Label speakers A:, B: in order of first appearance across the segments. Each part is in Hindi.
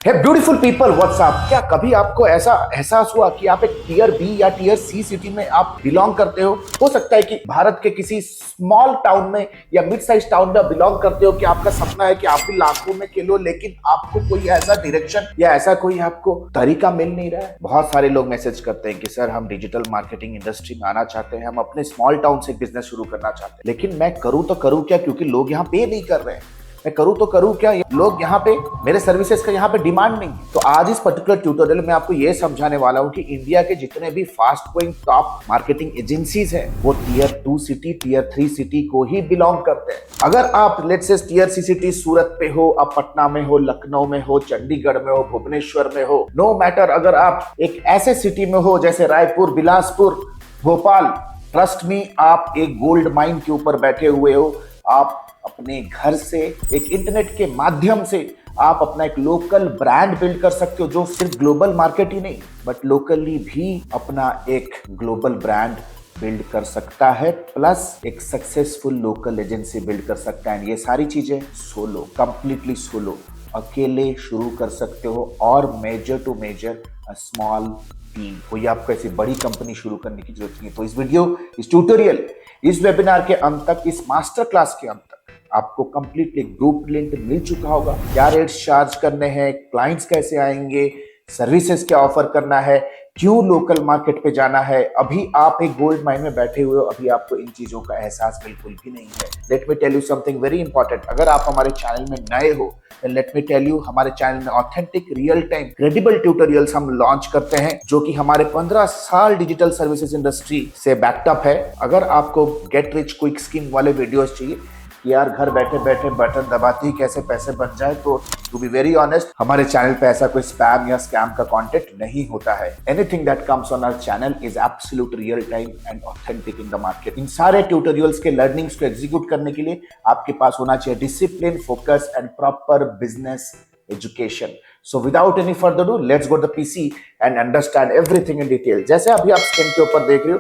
A: हे ब्यूटीफुल पीपल, व्हाट्सअप। क्या कभी आपको ऐसा एहसास हुआ कि आप एक टीयर बी या टीयर सी सिटी में आप बिलोंग करते हो सकता है कि भारत के किसी स्मॉल टाउन में या मिड साइज टाउन में बिलोंग करते हो कि आपका सपना है कि आप भी लाखों में खेलो, लेकिन आपको कोई ऐसा डायरेक्शन या ऐसा कोई आपको तरीका मिल नहीं रहा है। बहुत सारे लोग मैसेज करते हैं कि सर हम डिजिटल मार्केटिंग इंडस्ट्री में आना चाहते हैं, हम अपने स्मॉल टाउन से बिजनेस शुरू करना चाहते हैं, लेकिन मैं करूं तो करूं क्या, क्योंकि लोग यहाँ पे नहीं कर रहे हैं। मैं करूं तो करूं क्या, लोग यहाँ पे मेरे सर्विसेज का यहाँ पे डिमांड नहीं है। तो आज इस पर्टिकुलर ट्यूटोरियल में आपको ये समझाने वाला हूं कि इंडिया के जितने भी fast growing top marketing agencies हैं वो टीयर 2 सिटी, टीयर 3 सिटी को ही बिलोंग करते हैं। अगर आप let's say tier C city सूरत पे हो, आप पटना में हो, लखनऊ में हो, चंडीगढ़ में हो, भुवनेश्वर में हो, नो मैटर, अगर आप एक ऐसे सिटी में हो जैसे रायपुर, बिलासपुर, भोपाल, ट्रस्ट मी, आप एक गोल्ड माइन के ऊपर बैठे हुए हो। आप अपने घर से एक इंटरनेट के माध्यम से आप अपना एक लोकल ब्रांड बिल्ड कर सकते हो, जो सिर्फ ग्लोबल मार्केट ही नहीं बट लोकली भी अपना एक ग्लोबल ब्रांड बिल्ड कर सकता है, प्लस एक सक्सेसफुल लोकल एजेंसी बिल्ड कर सकता है। ये सारी चीजें सोलो, कंप्लीटली सोलो, अकेले शुरू कर सकते हो और major to major a small team. कोई आपको ऐसी बड़ी कंपनी शुरू करने की जरूरत नहीं है। तो इस वीडियो, इस ट्यूटोरियल, इस वेबिनार के अंत तक, इस मास्टर क्लास के अंत तक आपको कंप्लीटली ग्रुप लिंक मिल चुका होगा। क्या रेट्स चार्ज करने हैं, क्लाइंट्स कैसे आएंगे, सर्विसेज क्या ऑफर करना है, क्यों लोकल मार्केट पे जाना है। अभी आप एक गोल्ड माइन में बैठे हुए हो, अभी आपको इन चीजों का एहसास बिल्कुल भी नहीं है। Let me tell you something very important. अगर आप हमारे चैनल में नए हो, लेट मी टेल यू, हमारे चैनल में authentic, real time, credible tutorials हम लॉन्च करते हैं, जो कि हमारे 15 साल डिजिटल सर्विसेज इंडस्ट्री से बैकअप है। अगर आपको गेट रिच क्विक स्कीम वाले वीडियोस चाहिए कि यार घर बैठे बैठे बटन दबाते ही कैसे पैसे बन जाए, तो टू बी वेरी ऑनेस्ट, हमारे चैनल पे ऐसा कोई स्पैम या स्कैम का कंटेंट नहीं होता है। Anything that comes on our channel is absolute real time and authentic in the market. इन सारे ट्यूटोरियल्स के लर्निंग्स को एग्जीक्यूट करने के लिए आपके पास होना चाहिए discipline, focus and proper business education. So without any further do, let's go to the PC and understand everything in detail. जैसे अभी आप स्क्रीन के ऊपर देख रहे हो,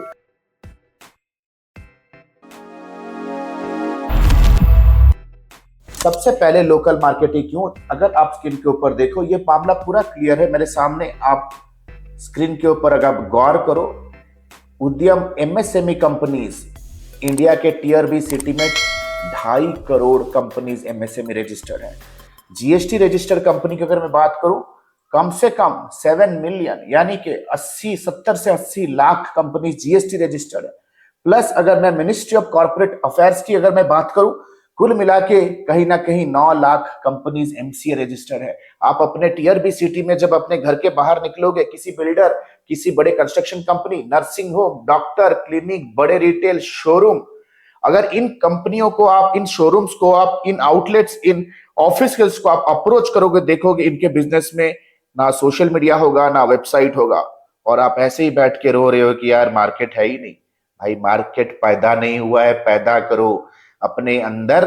A: सबसे पहले लोकल मार्केटिंग क्यों। अगर आप स्क्रीन के ऊपर देखो, ये मामला पूरा क्लियर है मेरे सामने। आप स्क्रीन के ऊपर अगर आप गौर करो, उद्यम एमएसएमई कंपनीज इंडिया के टीयर बी सिटी में 2.5 करोड़ कंपनीज एमएसएमई रजिस्टर्ड है। जीएसटी रजिस्टर्ड कंपनी की अगर मैं बात करूं, कम से कम 7 मिलियन, यानी कि 70 से 80 लाख कंपनी जीएसटी रजिस्टर्ड है। प्लस अगर मैं मिनिस्ट्री ऑफ कॉर्पोरेट अफेयर्स की अगर मैं बात करूं, कुल मिला के कहीं ना कहीं 9 लाख कंपनीज एमसीए रजिस्टर्ड है। आप अपने टीयर बी सिटी में जब अपने घर के बाहर निकलोगे, किसी बिल्डर, किसी बड़े construction company, nursing home, doctor, clinic, बड़े रिटेल शोरूम, अगर इन कंपनियों को आप, इन शोरूम्स को आप, इन आउटलेट्स, इन ऑफिस को आप अप्रोच करोगे, देखोगे इनके बिजनेस में ना सोशल मीडिया होगा, ना वेबसाइट होगा, और आप ऐसे ही बैठ के रो रहे हो कि यार मार्केट है ही नहीं। भाई मार्केट पैदा नहीं हुआ है, पैदा करो। अपने अंदर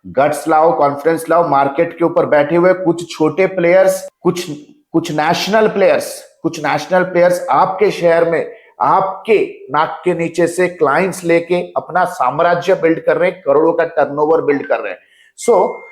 A: गट्स लाओ, कॉन्फिडेंस लाओ। मार्केट के ऊपर बैठे हुए कुछ छोटे प्लेयर्स, कुछ नेशनल प्लेयर्स आपके शहर में, आपके नाक के नीचे से क्लाइंट्स लेके अपना साम्राज्य बिल्ड कर रहे हैं, करोड़ों का टर्नओवर बिल्ड कर रहे हैं। सो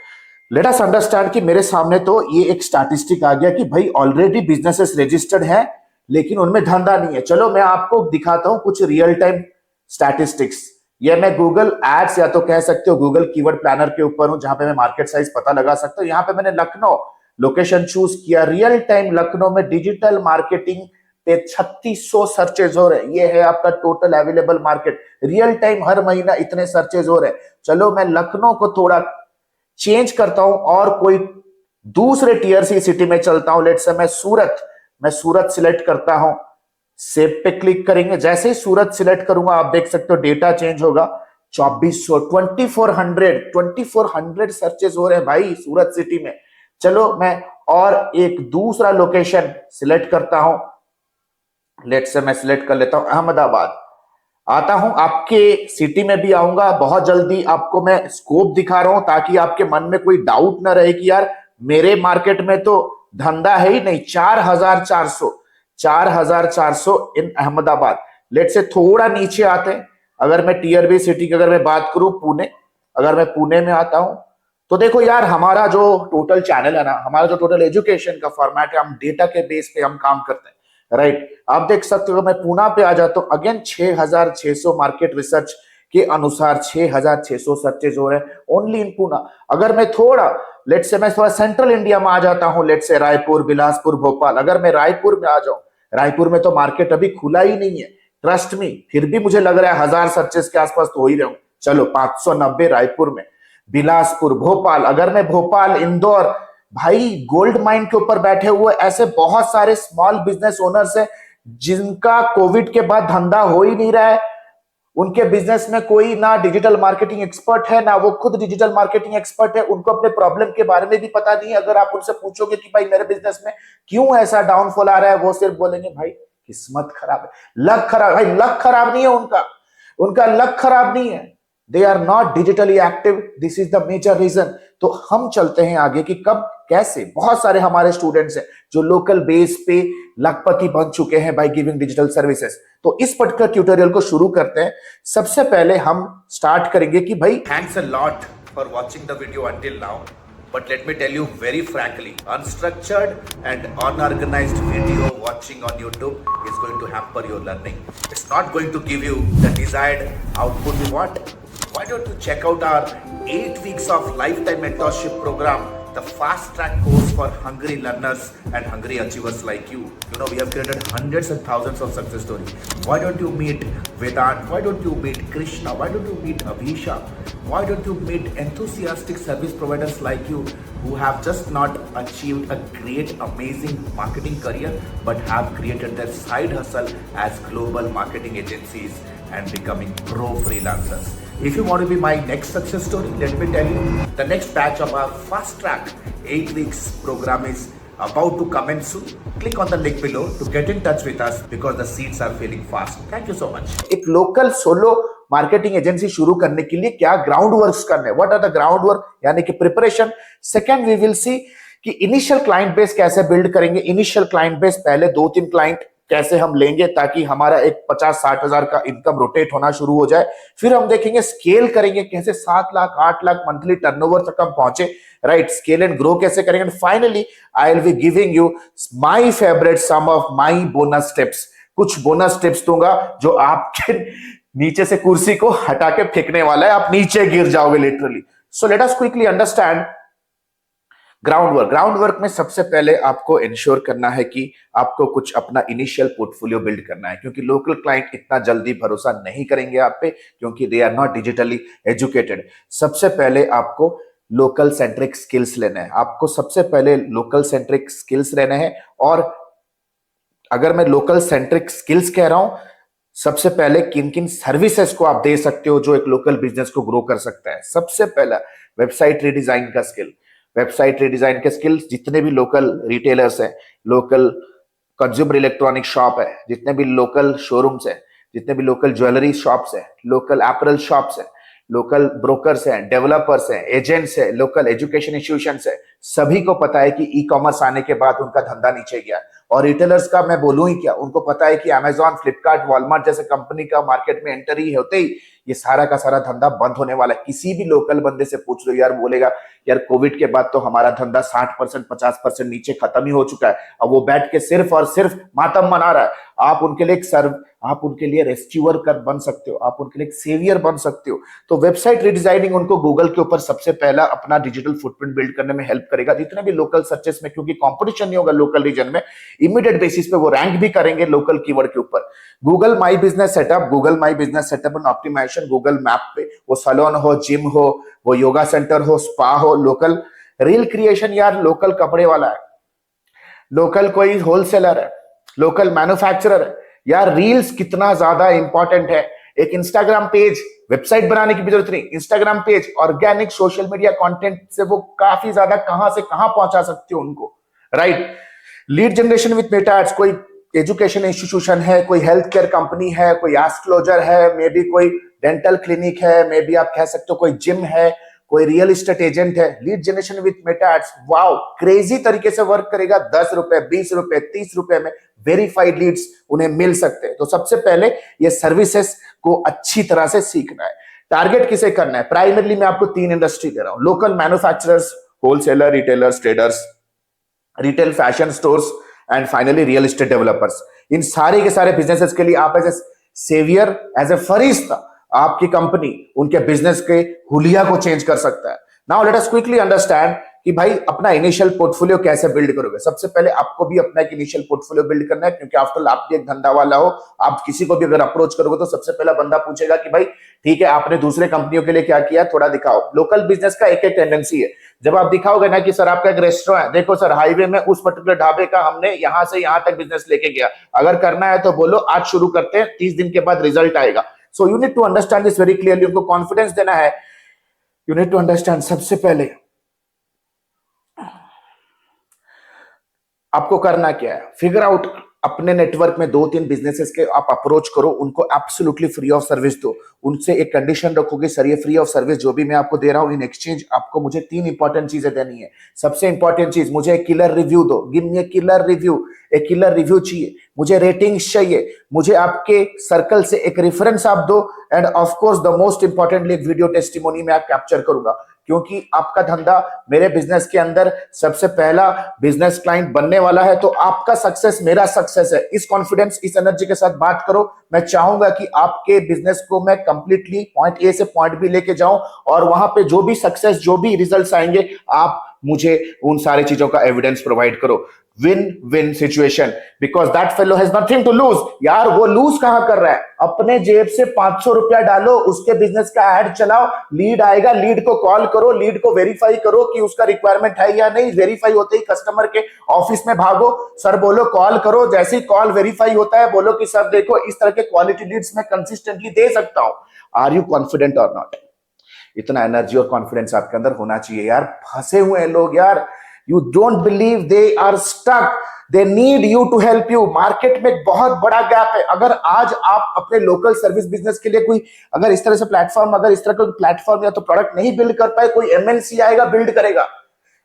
A: लेट अस अंडरस्टैंड कि मेरे सामने तो ये एक स्टैटिस्टिक आ गया कि भाई ऑलरेडी बिजनेसेस रजिस्टर्ड हैं, लेकिन उनमें धंधा नहीं है। चलो मैं आपको दिखाता हूं कुछ रियल टाइम स्टैटिस्टिक्स। ये मैं गूगल एड्स, या तो कह सकते हो गूगल कीवर्ड प्लानर के ऊपर हूं, जहां पे मैं मार्केट साइज पता लगा सकता हूं। यहां पे मैंने लखनऊ लोकेशन चूज किया। रियल टाइम लखनऊ में डिजिटल मार्केटिंग पे 3600 सर्चेज हो रहे हैं। ये है आपका total available market. Real time हर महीना इतने सर्चेज हो रहे हैं। चलो मैं लखनऊ को थोड़ा चेंज करता हूं और कोई दूसरे टीयर सी सिटी में चलता हूं। लेट्स से मैं सूरत सिलेक्ट करता हूं। सेव पे क्लिक करेंगे, जैसे ही सूरत सिलेक्ट करूंगा आप देख सकते हो डेटा चेंज होगा। 2400 सर्चेस हो रहे हैं भाई सूरत सिटी में। चलो मैं और एक दूसरा लोकेशन सिलेक्ट करता हूं। लेट से मैं सिलेक्ट कर लेता हूं अहमदाबाद। आता हूं, आपके सिटी में भी आऊंगा बहुत जल्दी। आपको मैं स्कोप दिखा रहा हूं ताकि आपके मन में कोई डाउट ना रहे कि यार मेरे मार्केट में तो धंधा है ही नहीं। 4,400 इन अहमदाबाद। लेट से थोड़ा नीचे आते हैं। अगर मैं टीयर बी सिटी की अगर मैं बात करूं, पुणे, अगर मैं पुणे में आता हूं, तो देखो यार, हमारा जो टोटल चैनल है ना, हमारा जो टोटल एजुकेशन का फॉर्मेट है, हम डेटा के बेस पे हम काम करते हैं, राइट। आप देख सकते हो, मैं पूना पे आ जाता हूँ, अगेन 6600 मार्केट रिसर्च के अनुसार 6600 सर्चेज हो रहे हैं ओनली इन पूना। अगर मैं थोड़ा लेट से मैं थोड़ा सेंट्रल इंडिया में आ जाता हूँ, लेट से रायपुर, बिलासपुर, भोपाल, अगर मैं रायपुर में आ जाऊं, रायपुर में तो मार्केट अभी खुला ही नहीं है, ट्रस्ट मी, फिर भी मुझे लग रहा है 1000 सर्चेस के आसपास तो हो ही रहे होंगे। चलो 590 रायपुर में, बिलासपुर, भोपाल, अगर मैं भोपाल, इंदौर, भाई गोल्ड माइन के ऊपर बैठे हुए ऐसे बहुत सारे स्मॉल बिजनेस ओनर्स हैं जिनका कोविड के बाद धंधा हो ही नहीं रहा है। उनके बिजनेस में कोई ना डिजिटल मार्केटिंग एक्सपर्ट है, ना वो खुद डिजिटल मार्केटिंग एक्सपर्ट है, उनको अपने प्रॉब्लम के बारे में भी पता नहीं है। अगर आप उनसे पूछोगे कि भाई मेरे बिजनेस में क्यों ऐसा डाउनफॉल आ रहा है, वो सिर्फ बोलेंगे भाई किस्मत खराब है, लक खराब। भाई लक खराब नहीं है उनका, उनका लक खराब नहीं है, they are not digitally active, this is the major reason. तो हम चलते हैं आगे कि कब कैसे। बहुत सारे हमारे स्टूडेंट्स हैं जो लोकल बेस पे लखपति बन चुके हैं बाय गिविंग डिजिटल सर्विसेज। तो इस पर्टिकुलर ट्यूटोरियल को शुरू करते हैं। सबसे पहले हम स्टार्ट करेंगे कि भाई thanks a lot for watching the video until now, but let me tell you very frankly, unstructured and unorganized video watching on YouTube is going to hamper your learning. It's not going to give you the desired output you want. Why don't you check out our 8 weeks of lifetime mentorship program, the fast track course for hungry learners and hungry achievers like you. You know, we have created hundreds and thousands of success stories. Why don't you meet Vedant? Why don't you meet Krishna? Why don't you meet Abhisha? Why don't you meet enthusiastic service providers like you who have just not achieved a great, amazing marketing career, but have created their side hustle as global marketing agencies and becoming pro freelancers. If you want to be my next success story, let me tell you, the next batch of our fast track 8 weeks program is about to commence soon. Click on the link below to get in touch with us because the seats are filling fast. Thank you so much. एक लोकल सोलो मार्केटिंग एजेंसी शुरू करने के लिए क्या ग्राउंड वर्क्स करने, what are the ground work, यानी कि preparation. Second we will see कि इनिशियल क्लाइंट बेस कैसे बिल्ड करेंगे। इनिशियल क्लाइंट बेस पहले 2-3 क्लाइंट कैसे हम लेंगे ताकि हमारा एक 50-60 हजार का इनकम रोटेट होना शुरू हो जाए। फिर हम देखेंगे स्केल करेंगे कैसे 7 लाख 8 लाख मंथली टर्नओवर तक हम पहुंचे, राइट। स्केल एंड ग्रो कैसे करेंगे। Finally I will be giving you my favourite some of my bonus tips. कुछ बोनस टिप्स दूंगा जो आपके नीचे से कुर्सी को हटा के फेंकने वाला है, आप नीचे गिर जाओगे literally. So let us quickly understand ground work. Ground work में सबसे पहले आपको इंश्योर करना है कि आपको कुछ अपना इनिशियल पोर्टफोलियो बिल्ड करना है, क्योंकि लोकल क्लाइंट इतना जल्दी भरोसा नहीं करेंगे आप पे, क्योंकि they are not digitally educated. सबसे पहले आपको लोकल सेंट्रिक स्किल्स लेना है, आपको सबसे पहले लोकल सेंट्रिक स्किल्स लेने हैं। और अगर मैं लोकल सेंट्रिक स्किल्स कह रहा हूं, सबसे पहले किन किन सर्विसेज को आप दे सकते हो जो एक लोकल बिजनेस को ग्रो कर सकता है। सबसे पहला वेबसाइट रिडिजाइन का स्किल। वेबसाइट रिडिजाइन के स्किल्स, जितने भी लोकल रिटेलर्स हैं, लोकल कंज्यूमर इलेक्ट्रॉनिक शॉप है, जितने भी लोकल शोरूम्स हैं, जितने भी लोकल ज्वेलरी शॉप्स हैं, लोकल एपरल शॉप्स हैं, लोकल ब्रोकर्स हैं, डेवलपर्स हैं, एजेंट्स हैं, लोकल एजुकेशन इंस्टीट्यूशंस हैं, सभी को पता है कि ई कॉमर्स आने के बाद उनका धंधा नीचे गया। और रिटेलर्स का मैं बोलूं ही क्या, उनको पता है कि अमेजॉन, फ्लिपकार्ट, वॉलमार्ट जैसे कंपनी का मार्केट में एंट्री होते ही ये सारा का सारा धंधा बंद होने वाला है। किसी भी लोकल बंदे से पूछ लो यार, बोलेगा यार कोविड के बाद तो हमारा धंधा 60% 50% नीचे खत्म ही हो चुका है। अब वो बैठ के सिर्फ और सिर्फ मातम मना रहा है। आप उनके लिए आप उनके लिए रेस्क्यूअर कर बन सकते हो, आप उनके लिए एक सेवियर बन सकते हो। तो वेबसाइट रिडिजाइनिंग उनको गूगल के ऊपर सबसे पहला अपना डिजिटल फुटप्रिंट बिल्ड करने में हेल्प करेगा। जितने भी लोकल सर्चेस में, क्योंकि कंपटीशन नहीं होगा लोकल रीजन में, इमीडिएट बेसिस पे वो रैंक भी करेंगे लोकल कीवर्ड के ऊपर। Google my business setup, Google my business setup and optimisation, Google map पे वो सैलून हो, जिम हो, वो योगा सेंटर हो, स्पा हो, लोकल रील क्रिएशन, यार लोकल कपड़े वाला है, लोकल कोई होलसेलर है, लोकल मैन्युफैक्चरर है, यार रील्स कितना ज्यादा इंपॉर्टेंट है। एक इंस्टाग्राम पेज, वेबसाइट बनाने की भी जरूरत नहीं, Instagram page, organic social media content से वो काफी ज्यादा कहां से कहां पहुंचा सकते हो उनको, right. Lead generation with Meta ads, कोई एजुकेशन इंस्टीट्यूशन है, कोई हेल्थ केयर कंपनी है, कोई एस्ट्रोलॉजर है, मे बी कोई डेंटल क्लिनिक है, मे बी आप कह सकते हो कोई जिम है, कोई रियल एस्टेट एजेंट है। Lead generation with Meta ads, wow, crazy तरीके से वर्क करेगा। 10 रुपए, 20 रुपए, 30 रुपए में वेरीफाइड लीड्स उन्हें मिल सकते हैं। तो सबसे पहले ये सर्विसेज को अच्छी तरह से सीखना है। टारगेट किसे करना है? प्राइमरली मैं आपको 3 इंडस्ट्री दे रहा हूं, local manufacturers, wholesaler, retailers, traders, retail fashion stores and finally real estate developers. इन सारे के सारे बिजनेसेस के लिए आप as a saviour, as a फरिश्ता, आपकी कंपनी उनके बिजनेस के हुलिया को चेंज कर सकता है। Now let us quickly understand कि भाई अपना इनिशियल पोर्टफोलियो कैसे बिल्ड करोगे। सबसे पहले आपको भी अपना एक इनिशियल पोर्टफोलियो बिल्ड करना है, क्योंकि आफ्टर आप भी एक धंधा वाला हो। आप किसी को भी अगर अप्रोच करोगे तो सबसे पहला बंदा पूछेगा कि भाई ठीक है, आपने दूसरे कंपनियों के लिए क्या किया, थोड़ा दिखाओ। लोकल बिजनेस का एक टेंडेंसी है, जब आप दिखाओगे ना कि सर आपका एक रेस्टोरेंट है, देखो सर हाईवे में उस पर्टिकुलर ढाबे का हमने यहां से यहां तक बिजनेस लेके गया, अगर करना है तो बोलो आज शुरू करते हैं, 30 दिन के बाद रिजल्ट आएगा। So you need to understand this very clearly. उनको कॉन्फिडेंस देना है। यू नीड टू अंडरस्टैंड, सबसे पहले आपको करना क्या है, फिगर आउट अपने नेटवर्क में 2-3 बिजनेसेस के आप अप्रोच करो, उनको एब्सोल्युटली फ्री ऑफ सर्विस दो। उनसे एक कंडीशन रखोगे, सर ये फ्री ऑफ सर्विस जो भी मैं आपको दे रहा हूं, इन एक्सचेंज आपको मुझे 3 इंपॉर्टेंट चीजें देनी है। सबसे इंपॉर्टेंट चीज, मुझे एक किलर रिव्यू दो, give me a killer review. एक किलर रिव्यू चाहिए मुझे, रेटिंग्स चाहिए मुझे, आपके सर्कल से एक रेफरेंस आप दो, end of course the most importantly एक वीडियो टेस्टिमोनी में आप कैप्चर करूंगा, क्योंकि आपका धंधा मेरे बिजनेस के अंदर सबसे पहला बिजनेस क्लाइंट बनने वाला है। तो आपका सक्सेस मेरा सक्सेस है। इस कॉन्फिडेंस, इस एनर्जी के साथ बात करो। मैं चाहूंगा कि आपके बिजनेस को मैं कंप्लीटली पॉइंट ए से पॉइंट बी लेके जाऊं, और वहां पे जो भी सक्सेस, जो भी रिजल्ट्स आएंगे, आप मुझे उन सारी चीजों का एविडेंस प्रोवाइड करो। Win win situation, because that fellow has nothing to lose. यार वो लूज कहां कर रहा है? अपने जेब से 500 रुपया डालो, उसके बिजनेस का एड चलाओ, लीड आएगा, लीड को कॉल करो, लीड को वेरीफाई करो कि उसका रिक्वायरमेंट है या नहीं। वेरीफाई होते ही कस्टमर के ऑफिस में भागो, सर बोलो कॉल करो। जैसे ही कॉल वेरीफाई होता है, बोलो कि सर देखो इस तरह के क्वालिटी लीड्स मैं कंसिस्टेंटली दे सकता हूं। आर यू कॉन्फिडेंट और नॉट? इतना एनर्जी और कॉन्फिडेंस आपके अंदर होना चाहिए यार। फंसे हुए हैं लोग यार, you don't believe, they are stuck, they need you to help you. Market में बहुत बड़ा गैप है। अगर आज आप अपने लोकल सर्विस बिजनेस के लिए कोई अगर इस तरह से प्लेटफॉर्म, अगर इस तरह का प्लेटफॉर्म या तो प्रोडक्ट नहीं बिल्ड कर पाए, कोई एमएनसी आएगा बिल्ड करेगा।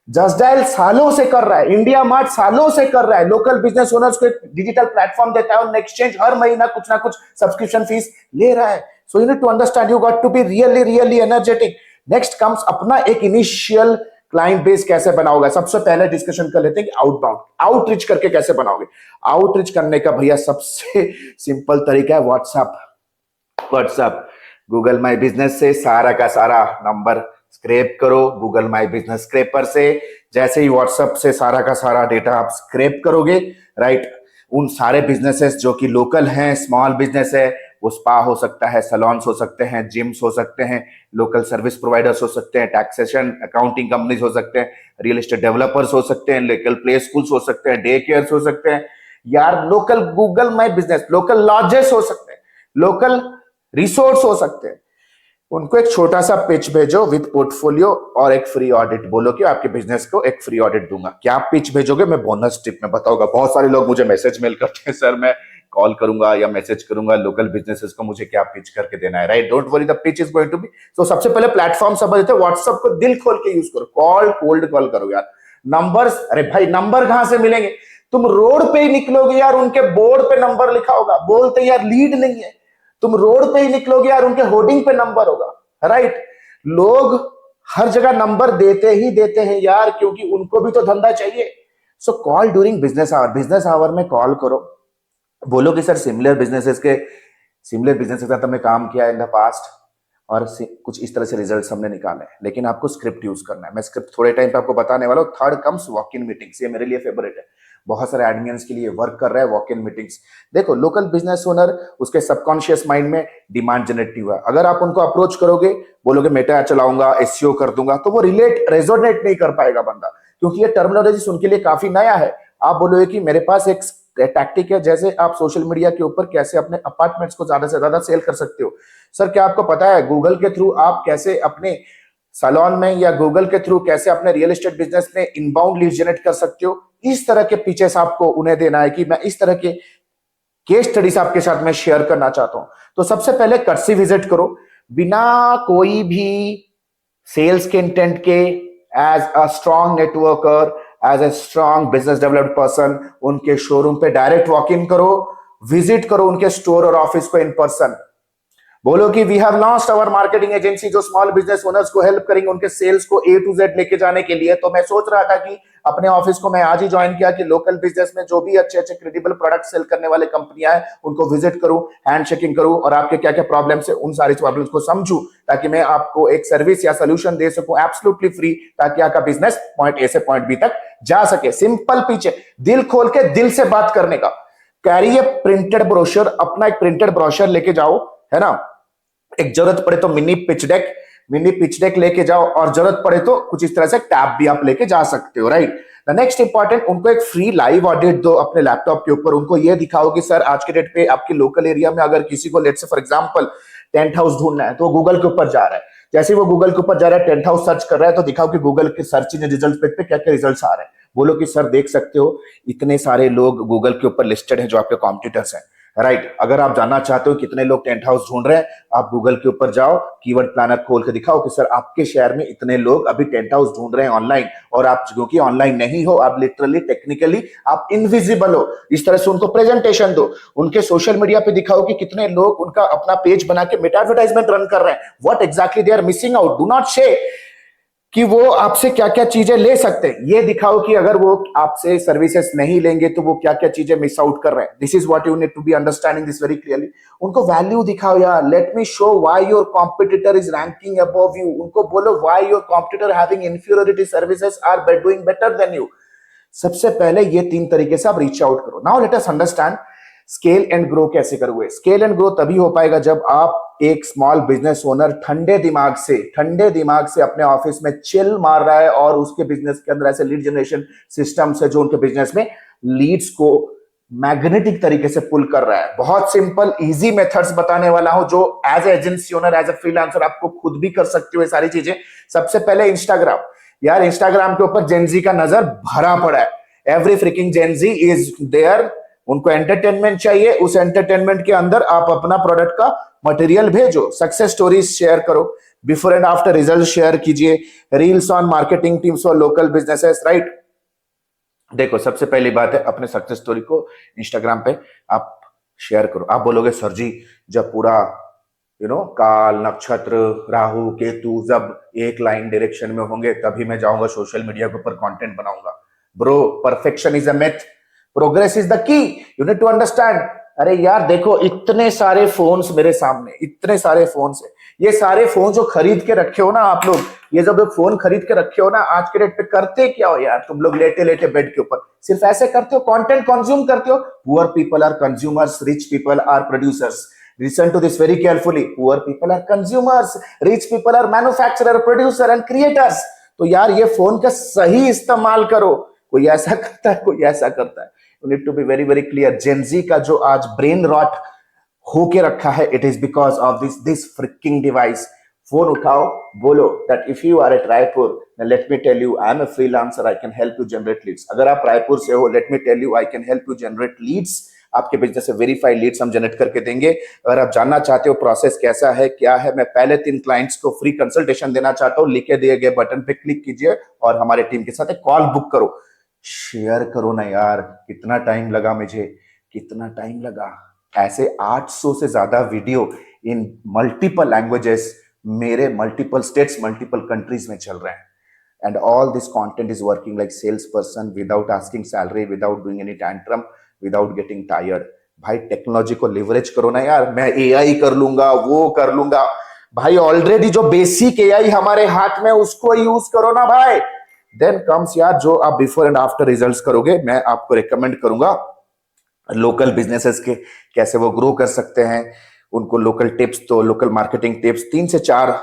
A: जस्ट डायल सालों से कर रहा है, इंडिया मार्ट सालों से कर रहा है, लोकल बिजनेस ओनर्स को एक डिजिटल प्लेटफॉर्म देता है, और एक्सचेंज हर महीना कुछ ना कुछ सब्सक्रिप्शन फीस ले रहा है। So you need to understand, you got to be really really energetic. Next comes अपना एक इनिशियल क्लाइंट बेस कैसे बनाओगे। सबसे पहले डिस्कशन कर लेते हैं कि आउटबाउंड, आउटरीच करके कैसे बनाओगे। आउटरीच करने का भैया सबसे सिंपल तरीका है व्हाट्सएप। गूगल माई बिजनेस से सारा का सारा नंबर स्क्रैप करो, गूगल माई बिजनेस स्क्रैपर से। जैसे ही व्हाट्सएप से सारा का सारा डेटा आप स्क्रैप करोगे, राइट, उन सारे बिजनेसेस जो कि लोकल हैं, स्मॉल बिजनेस है, वो स्पा हो सकता है, सैलून्स हो सकते हैं, जिम्स हो सकते हैं, लोकल सर्विस प्रोवाइडर्स हो सकते हैं, टैक्सेशन अकाउंटिंग कंपनीज हो सकते हैं, रियल एस्टेट डेवलपर्स हो सकते हैं, लोकल प्ले स्कूल्स हो सकते हैं, डे केयर्स हो सकते हैं, यार लोकल गूगल माई बिजनेस, लोकल लॉजेस हो सकते हैं, लोकल रिसोर्स हो सकते हैं। उनको एक छोटा सा पिच भेजो विद पोर्टफोलियो और एक फ्री ऑडिट। बोलो कि आपके बिजनेस को एक फ्री ऑडिट दूंगा। क्या पिच भेजोगे? मैं बोनस टिप में बताऊंगा। बहुत सारे लोग मुझे मैसेज मेल करते हैं, सर मैं कॉल करूंगा या मैसेज करूंगा लोकल बिजनेसेस को, मुझे क्या पिच करके देना है, right? Don't worry, the pitch is going to be. तो सबसे पहले प्लेटफॉर्म समझते हैं, व्हाट्सएप को दिल खोल के यूज करो। कॉल, कोल्ड कॉल करो यार। नंबर्स, अरे भाई नंबर कहां से मिलेंगे? तुम रोड पे ही निकलोगे यार, उनके बोर्ड पे नंबर लिखा होगा, बोलते यार लीड नहीं है। तुम रोड पे ही निकलोगे यार, उनके होर्डिंग पे नंबर होगा, राइट? लोग हर जगह नंबर देते ही देते हैं यार, क्योंकि उनको भी तो धंधा चाहिए। So call during business hour, business hour में कॉल करो, बोलो कि सर सिमिलर बिजनेसेस के साथ हमने काम किया इन द पास्ट, और कुछ इस तरह से रिजल्ट्स हमने निकाले हैं, लेकिन आपको स्क्रिप्ट यूज करना है। मैं स्क्रिप्ट थोड़े टाइम पे आपको बताने वाला हूँ। Third comes walk in meetings, ये मेरे लिए फेवरेट है। बहुत सारे एडमिन्स के लिए वर्क कर रहा है वॉक इन मीटिंग्स। देखो लोकल बिजनेस ओनर, उसके सबकॉन्शियस माइंड में डिमांड जनरेट हुआ। अगर आप उनको अप्रोच करोगे, बोलोगे मेटा चलाऊंगा, एसईओ कर दूंगा, तो वो रेजोनेट नहीं कर पाएगा बंदा, क्योंकि ये टर्मिनोलॉजी उनके लिए काफी नया है। आप बोलोगे कि मेरे पास एक टैक्टिक है, जैसे आप सोशल मीडिया के ऊपर कैसे अपने अपार्टमेंट्स को ज्यादा से ज्यादा सेल कर सकते हो। सर क्या आपको पता है गूगल के थ्रू आप कैसे अपने सैलून में, या गूगल के थ्रू कैसे अपने रियल एस्टेट बिजनेस में इनबाउंड लीड जनरेट कर सकते हो? इस तरह के पिचेस आपको उन्हें देना है कि मैं इस तरह के केस स्टडीज आपके साथ में शेयर करना चाहता हूं। तो सबसे पहले कर्सी विजिट करो, बिना कोई भी सेल्स के इंटेंट के, as a strong networker, as a strong business developed person, उनके शोरूम पे डायरेक्ट वॉक इन करो, विजिट करो उनके स्टोर और ऑफिस को इन पर्सन। बोलो कि we have launched our marketing agency, जो स्मॉल बिजनेस ओनर्स को हेल्प करेंगे उनके सेल्स को A to Z लेके जाने के लिए। तो मैं सोच रहा था कि अपने ऑफिस को मैं आज ही ज्वाइन किया कि लोकल बिजनेस में जो भी अच्छे अच्छे क्रेडिबल प्रोडक्ट सेल करने वाले कंपनियां हैं उनको विजिट करूं, हैंड शेकिंग करूं और आपके क्या क्या प्रॉब्लम्स है उन सारी प्रॉब्लम्स को समझूं, ताकि मैं आपको एक सर्विस या सोल्यूशन दे सकूं एब्सोल्युटली फ्री, ताकि आपका बिजनेस पॉइंट ए से पॉइंट बी तक जा सके। सिंपल, पीछे दिल खोल के दिल से बात करने का। कैरी ए प्रिंटेड ब्रोशर, अपना एक प्रिंटेड ब्रोशर लेके जाओ, है ना। एक जरूरत पड़े तो मिनी पिच डेक लेके जाओ, और जरूरत पड़े तो कुछ इस तरह से टैब भी आप लेके जा सकते हो, राइट। द नेक्स्ट इंपॉर्टेंट, उनको एक फ्री लाइव ऑडिट दो अपने लैपटॉप के ऊपर। उनको ये दिखाओ कि सर आज के डेट पे आपके लोकल एरिया में अगर किसी को let's say for example tent house ढूंढना है तो वो गूगल के ऊपर जा रहा है। जैसे वो गूगल के ऊपर जा रहा है, टेंट हाउस सर्च कर रहा है, तो दिखाओ कि गूगल के सर्च इन रिजल्ट पेज पे क्या क्या रिजल्ट्स आ रहे हैं। बोलो कि सर देख सकते हो इतने सारे लोग गूगल के ऊपर लिस्टेड हैं जो आपके कॉम्पिटिटर्स हैं, राइट। अगर आप जानना चाहते हो कितने लोग टेंट हाउस ढूंढ रहे हैं, आप गूगल के ऊपर जाओ, कीवर्ड प्लानर खोल के दिखाओ कि सर आपके शहर में इतने लोग अभी टेंट हाउस ढूंढ रहे हैं ऑनलाइन, और आप क्योंकि ऑनलाइन नहीं हो, आप लिटरली टेक्निकली आप इनविजिबल हो, इस तरह से उनको प्रेजेंटेशन दो। उनके सोशल मीडिया पे दिखाओ कि कितने लोग उनका अपना पेज बना के मेटा एडवर्टाइजमेंट रन कर रहे हैं, what exactly they are missing out. Do not say कि वो आपसे क्या क्या चीजें ले सकते हैं, ये दिखाओ कि अगर वो आपसे सर्विसेज नहीं लेंगे तो वो क्या क्या चीजें मिस आउट कर रहे हैं। This is what you need to be understanding this very clearly. उनको वैल्यू दिखाओ यार, let me show why your competitor is ranking above you. उनको बोलो why your competitor having inferiority services are doing better than you. सबसे पहले ये 3 तरीके से आप रीच आउट करो। Now let us understand scale and grow कैसे करोगे। स्केल एंड ग्रो तभी हो पाएगा जब आप एक स्मॉल बिजनेस ओनर ठंडे दिमाग से अपने ऑफिस में चिल मार रहा है और उसके बिजनेस के अंदर ऐसे लीड जनरेशन सिस्टम से जो उनके बिजनेस में लीड्स को मैग्नेटिक तरीके से पुल कर रहा है। बहुत सिंपल इजी मेथड्स बताने वाला हूं जो as agency owner, as a freelancer आपको खुद भी कर सकते हो ये सारी चीजें। सबसे पहले इंस्टाग्राम, यार इंस्टाग्राम के ऊपर जेनजी का नजर भरा पड़ा है। Every freaking Gen Z is there, उनको एंटरटेनमेंट चाहिए, उस एंटरटेनमेंट के अंदर आप अपना प्रोडक्ट का मटेरियल भेजो, सक्सेस स्टोरीज शेयर करो, before and after result share कीजिए, reels on marketing teams for local businesses, right. देखो सबसे पहली बात है अपने सक्सेस स्टोरी को इंस्टाग्राम पे आप शेयर करो। आप बोलोगे सर जी जब पूरा काल नक्षत्र राहु केतु जब एक लाइन डायरेक्शन में होंगे तभी मैं जाऊंगा सोशल मीडिया के ऊपर कंटेंट बनाऊंगा। Bro, perfection is a myth, progress is the key, you need to understand. अरे यार देखो इतने सारे फोन्स मेरे सामने, इतने सारे फोन्स है, ये सारे फोन जो खरीद के रखे हो ना आप लोग, ये जब फोन खरीद के रखे हो ना, आज के डेट पे करते क्या हो यार तुम लोग? लेटे लेटे बेड के ऊपर सिर्फ ऐसे करते हो, कंटेंट कंज्यूम करते हो। Poor people are consumers, rich people are producers. Listen to this very carefully. Poor people are consumers, rich people are manufacturer, producer and creators. तो यार ये फोन का सही इस्तेमाल करो। कोई ऐसा करता है, कोई ऐसा करता है। You need to be very very clear. Gen Z का जो आज ब्रेन रॉट होके रखा है, it is because of this freaking device. Phone उठाओ, बोलो that if you are at Raipur, then let me tell you, I am a freelancer, I can help you generate leads. अगर आप रायपुर से हो, let me tell you, I can help you generate leads. आपके बिजनेस से वेरीफाइड लीड्स हम जनरेट करके देंगे। अगर आप जानना चाहते हो प्रोसेस कैसा है क्या है, मैं पहले 3 क्लाइंट्स को फ्री कंसल्टेशन देना चाहता हूं। लिखे दिए गए बटन पे क्लिक कीजिए और हमारे टीम के साथ एक कॉल बुक करो। शेयर करो ना यार, कितना टाइम लगा मुझे, कितना टाइम लगा। ऐसे 800 से ज्यादा वीडियो इन मल्टीपल लैंग्वेजेस मेरे मल्टीपल स्टेट्स मल्टीपल कंट्रीज में चल रहे हैं। And all this content is working like sales person without asking salary, without doing any tantrum, without getting tired. भाई टेक्नोलॉजी को लिवरेज करो ना यार। मैं एआई कर लूंगा, वो कर लूंगा, भाई ऑलरेडी जो बेसिक एआई हमारे हाथ में उसको यूज करो ना भाई। देन कम्स यार जो आप बिफोर एंड आफ्टर रिजल्ट्स करोगे। मैं आपको रिकमेंड करूंगा लोकल बिजनेसेस के कैसे वो ग्रो कर सकते हैं, उनको लोकल टिप्स, तो लोकल मार्केटिंग टिप्स 3 से 4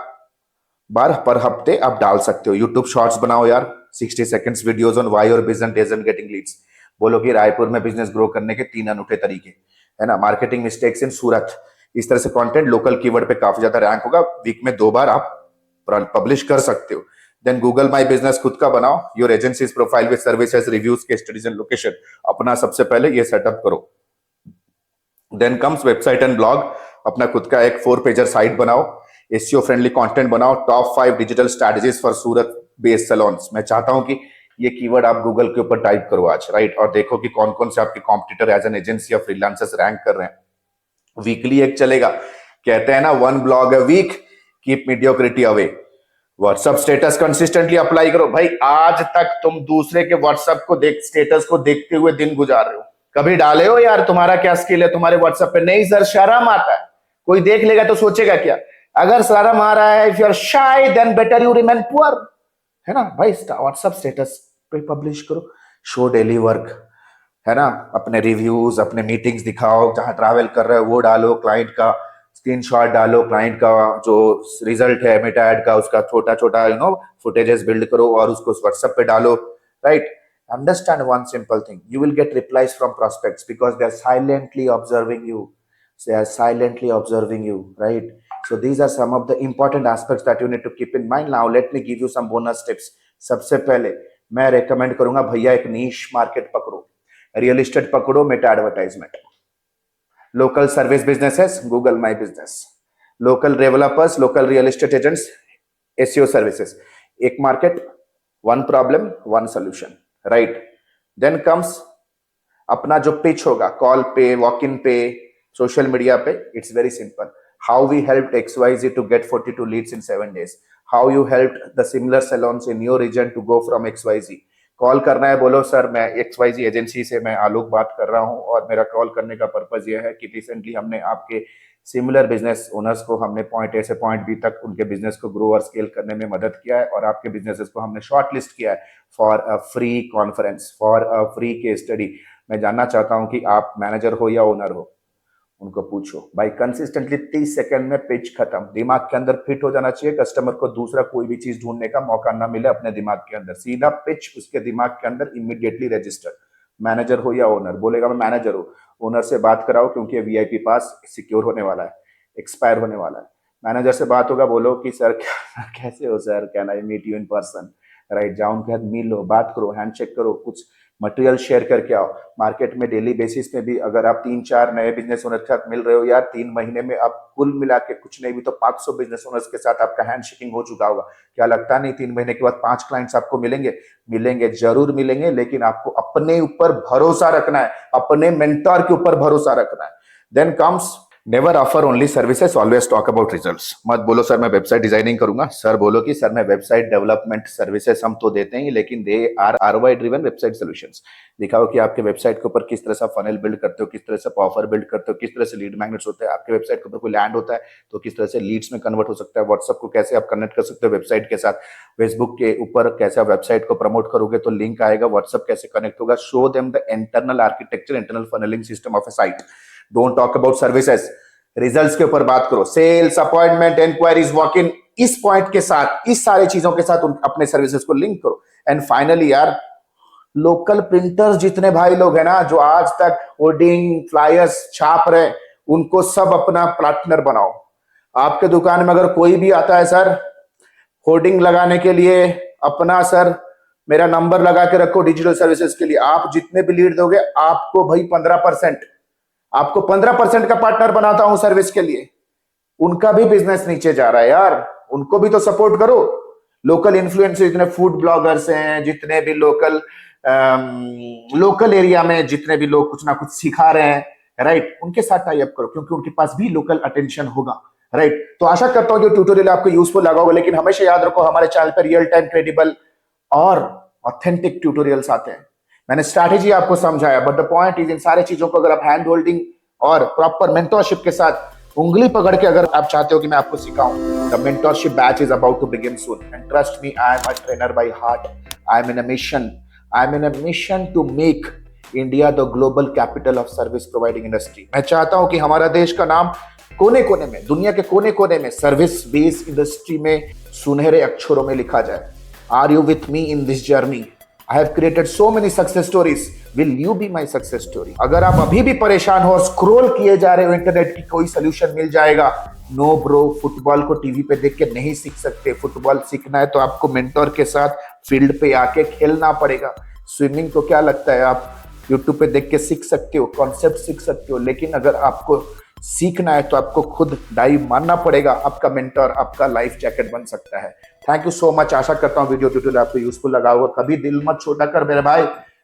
A: बार पर हफ्ते आप डाल सकते हो। यूट्यूब शॉर्ट्स बनाओ यार, 60 seconds videos on why your business doesn't getting leads. बोलो कि रायपुर में बिजनेस ग्रो करने के 3 अनूठे तरीके, है ना। मार्केटिंग मिस्टेक्स इन सूरत, इस तरह से कंटेंट लोकल कीवर्ड पे काफी ज्यादा रैंक होगा। वीक में 2 बार आप पब्लिश कर सकते हो। देन गूगल माई बिजनेस खुद का बनाओ, your agencies profile with services reviews case studies and location अपना सबसे पहले ये सेटअप करो। Then comes website and blog, अपना खुद का एक 4 पेजर साइट बनाओ, एसईओ फ्रेंडली कंटेंट बनाओ, top 5 digital strategies for Surat based salons. मैं चाहता हूं कि ये कीवर्ड आप गूगल के ऊपर टाइप करो आज, राइट, और देखो कि कौन कौन से आपके कॉम्पिटिटर एज एन एजेंसी या फ्रीलांसर्स रैंक कर रहे हैं। वीकली एक चलेगा, कहते हैं ना, one blog a week keep mediocrity away. WhatsApp status consistently apply करो भाई। आज तक तुम दूसरे के व्हाट्सएप को देख, स्टेटस को देखते हुए दिन गुजार रहे हो? कभी डाले हो यार तुम्हारा क्या स्किल है तुम्हारे व्हाट्सएप पे? नहीं सर, शर्म आता है। कोई देख लेगा तो सोचेगा क्या? अगर शर्म आ रहा है, if you are shy then better you remain poor, है ना भाई। व्हाट्सएप स्टेटस पे पब्लिश करो, शो डेली वर्क, है ना। अपने रिव्यूज, अपने मीटिंग्स दिखाओ, जहां ट्रैवल कर रहे हो वो डालो, क्लाइंट का स्क्रीनशॉट डालो, क्लाइंट का जो रिजल्ट है मेटा एड का, उसका छोटा छोटा फुटेजेस बिल्ड करो और उसको व्हाट्सएप पे डालो, right. Understand one simple thing. You will get replies from prospects because they are silently observing you. They are silently observing you, right? So these are some of the important aspects that you need to keep in mind. Now let me give you some bonus tips. सबसे पहले मैं रेकमेंड करूंगा भैया, एक नीश मार्केट पकड़ो, रियल एस्टेट पकड़ो, Meta advertisement, local service businesses, Google माई Business, local developers, local real estate agents, SEO services. एक market, one problem, one solution, right. Then comes अपना जो पिच होगा, कॉल पे, वॉक इन पे, सोशल मीडिया पे। It's very simple. How we help XYZ to get 42 leads in 7 days, how you help the similar salons in your reason to go from XYZ। Call करना है, बोलो सर मैं XYZ एजेंसी से मैं आलोक बात कर रहा हूं और मेरा कॉल करने का पर्पज यह है कि रिसेंटली हमने आपके सिमिलर बिजनेस ओनर्स को हमने पॉइंट ए से पॉइंट बी तक उनके बिजनेस को ग्रो और स्केल करने में मदद किया है, और आपके बिजनेसेस को हमने शॉर्ट लिस्ट किया है for a free conference, for a free case study. मैं जानना चाहता हूं कि आप मैनेजर हो या ओनर हो। उनको पूछो भाई, कंसिस्टेंटली 30 सेकंड में पिच खत्म। दिमाग के अंदर फिट हो जाना चाहिए, कस्टमर को दूसरा कोई भी चीज ढूंढने का मौका ना मिले अपने दिमाग के अंदर। सीधा पिच उसके दिमाग के अंदर इमीडिएटली रजिस्टर। मैनेजर हो या ओनर, बोलेगा मैं मैनेजर हूं। ओनर से बात कराओ क्योंकि VIP पास सिक्योर होने वाला है, एक्सपायर होने वाला है। मैनेजर से बात होगा, बोलो कि सर कैसे हो sir, can I meet you in person, right. जाओ उनके साथ मिल लो, बात करो, हैंडशेक करो, कुछ मटेरियल शेयर करके आओ। मार्केट में डेली बेसिस पे भी अगर आप 3-4 नए बिजनेस ओनर के साथ मिल रहे हो यार, 3 महीने में आप कुल मिला के कुछ नहीं भी तो 500 बिजनेस ओनर्स के साथ आपका हैंड शेकिंग हो चुका होगा। क्या लगता नहीं 3 महीने के बाद 5 क्लाइंट्स आपको मिलेंगे? मिलेंगे, जरूर मिलेंगे, लेकिन आपको अपने ऊपर भरोसा रखना है, अपने मेंटर के ऊपर भरोसा रखना है। Then comes never offer only services, always talk about results. मत बोलो सर मैं वेबसाइट डिजाइनिंग करूंगा, सर बोलो कि सर मैं वेबसाइट डेवलपमेंट सर्विसेज हम तो देते हैं लेकिन they are ROI driven website solutions. दिखाओ कि आपके वेबसाइट के ऊपर किस तरह से फनल बिल्ड करते हो, किस तरह से ऑफर बिल्ड करते हो, किस तरह से लीड मैग्नेट्स होते हैं। आपके वेबसाइट के ऊपर कोई लैंड होता है तो किस तरह से लीड्स में कन्वर्ट हो सकता है। व्हाट्सएप को कैसे आप कनेक्ट कर सकते हो वेबसाइट के साथ, फेसबुक के ऊपर कैसे आप वेबसाइट को प्रमोट करोगे तो लिंक आएगा, व्हाट्सएप कैसे कनेक्ट होगा। Show them the internal architecture, internal funnelling system of a site. Don't talk about services, results के ऊपर बात करो। Sales, appointment, enquiries, walk in, इस पॉइंट के साथ, इस सारे चीजों के साथ अपने सर्विसेज को लिंक करो। एंड फाइनली यार, लोकल प्रिंटर्स जितने भाई लोग हैं ना जो आज तक होर्डिंग फ्लायर्स छाप रहे, उनको सब अपना पार्टनर बनाओ। आपके दुकान में अगर कोई भी आता है सर होर्डिंग लगाने के लिए, अपना सर मेरा नंबर लगा के रखो डिजिटल सर्विसेज के लिए। आप जितने भी लीड दोगे आपको भाई 15%, आपको 15% का पार्टनर बनाता हूं सर्विस के लिए। उनका भी बिजनेस नीचे जा रहा है यार, उनको भी तो सपोर्ट करो। लोकल इन्फ्लुएंसर, जितने फूड ब्लॉगर्स हैं, जितने भी लोकल एरिया में जितने भी लोग कुछ ना कुछ सिखा रहे हैं, राइट, उनके साथ टाई अप करो क्योंकि उनके पास भी लोकल अटेंशन होगा, राइट। तो आशा करता हूं जो ट्यूटोरियल आपको यूजफुल लगा होगा, लेकिन हमेशा याद रखो हमारे चैनल पर रियल टाइम, क्रेडिबल और ऑथेंटिक ट्यूटोरियल्स आते हैं। मैंने स्ट्रैटेजी आपको समझाया, but the point is in सारी चीजों को अगर आप हैंड होल्डिंग और प्रॉपर मेंटरशिप के साथ उंगली पकड़ के अगर आप चाहते हो कि मैं आपको सिखाऊं, the mentorship batch is about to begin soon and trust me, I am a trainer by heart. I am in a mission to make India the global capital of service providing industry. मैं चाहता हूं कि हमारा देश का नाम कोने कोने में, दुनिया के कोने कोने में सर्विस बेस्ड इंडस्ट्री में सुनहरे अक्षरों में लिखा जाए। Are you with me in this journey? I have created so many success stories. Will you be my success story? अगर आप अभी भी परेशान हो और स्क्रॉल किए जा रहे हो इंटरनेट की कोई सोल्यूशन मिल जाएगा, नो ब्रो, फुटबॉल को टीवी पे देख के नहीं सीख सकते। फुटबॉल सीखना है तो आपको मेंटर के साथ फील्ड पे आके खेलना पड़ेगा। स्विमिंग को क्या लगता है, आप यूट्यूब पे देख के सीख सकते हो, कॉन्सेप्ट सीख सकते हो, लेकिन अगर आपको सीखना है तो आपको खुद डाइव मारना पड़ेगा। आपका मेंटर आपका लाइफ जैकेट बन सकता है। Thank you so much. आशा करता हूं वीडियो ट्यूटोरियल आपको यूजफुल लगा होगा। कभी दिल मत छोटा कर मेरे भाई।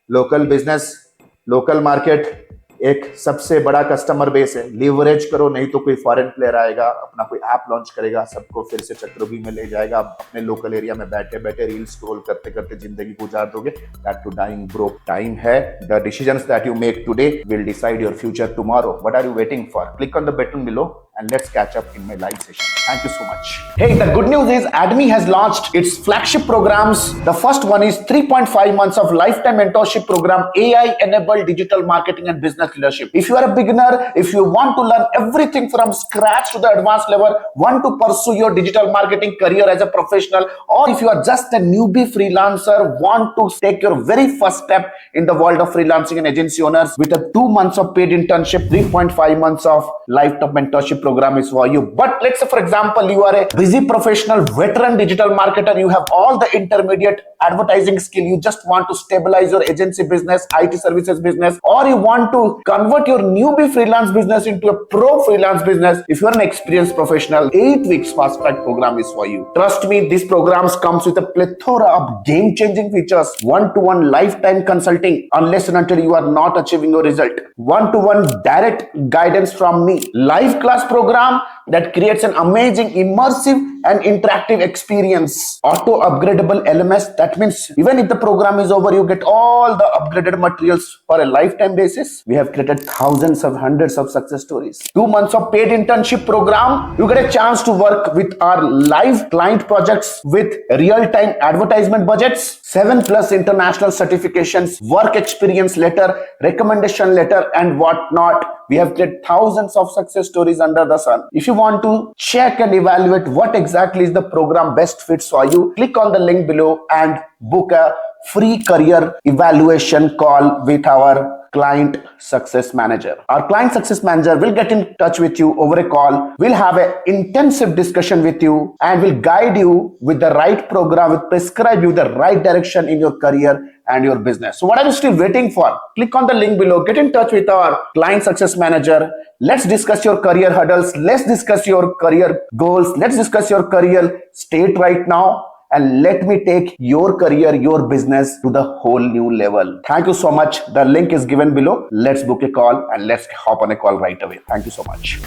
A: लोकल बिजनेस, लोकल मार्केट, एक सबसे बड़ा कस्टमर बेस है, लीवरेज करो, नहीं तो कोई फॉरेन प्लेयर आएगा, अपना कोई ऐप लॉन्च करेगा, सबको फिर से चक्रव्यूह में ले जाएगा, आप अपने लोकल एरिया में बैठे बैठे रील स्क्रॉल करते करते जिंदगी गुजार दोगे। That too dying broke. Time है, the decisions that you make today will decide your future tomorrow. What are you waiting for? Click on the button below and let's catch up in my live session. Thank you so much. Hey, the good news is ADMI has launched its flagship programs. The first one is 3.5 months of lifetime mentorship program, AI enabled digital marketing and business leadership. If you are a beginner, if you want to learn everything from scratch to the advanced level, want to pursue your digital marketing career as a professional, or if you are just a newbie freelancer, want to take your very first step in the world of freelancing and agency owners with a 2 months of paid internship, 3.5 months of lifetime mentorship program is for you. But let's say, for example, you are a busy professional, veteran digital marketer, you have all the intermediate advertising skill, you just want to stabilize your agency business, IT services business, or you want to convert your newbie freelance business into a pro freelance business. If you are an experienced professional, 8 weeks fast track program is for you. Trust me, these programs comes with a plethora of game changing features, one-to-one lifetime consulting unless and until you are not achieving your result, one-to-one direct guidance from me, live class program that creates an amazing immersive and interactive experience, auto upgradable LMS. That means even if the program is over, you get all the upgraded materials for a lifetime basis. We have created thousands of hundreds of success stories. 2 months of paid internship program, you get a chance to work with our live client projects with real-time advertisement budgets, 7+ international certifications, work experience letter, recommendation letter, and whatnot. We have created thousands of success stories under the sun. If you want to check and evaluate what exactly is the program best fits for you, click on the link below and book a free career evaluation call with our client success manager. Our client success manager will get in touch with you over a call. We'll have an intensive discussion with you and will guide you with the right program, will prescribe you the right direction in your career and your business. So what are you still waiting for? Click on the link below, get in touch with our client success manager. Let's discuss your career hurdles. Let's discuss your career goals. Let's discuss your career state right now. And let me take your career, your business to the whole new level. Thank you so much. The link is given below. Let's book a call and let's hop on a call right away. Thank you so much.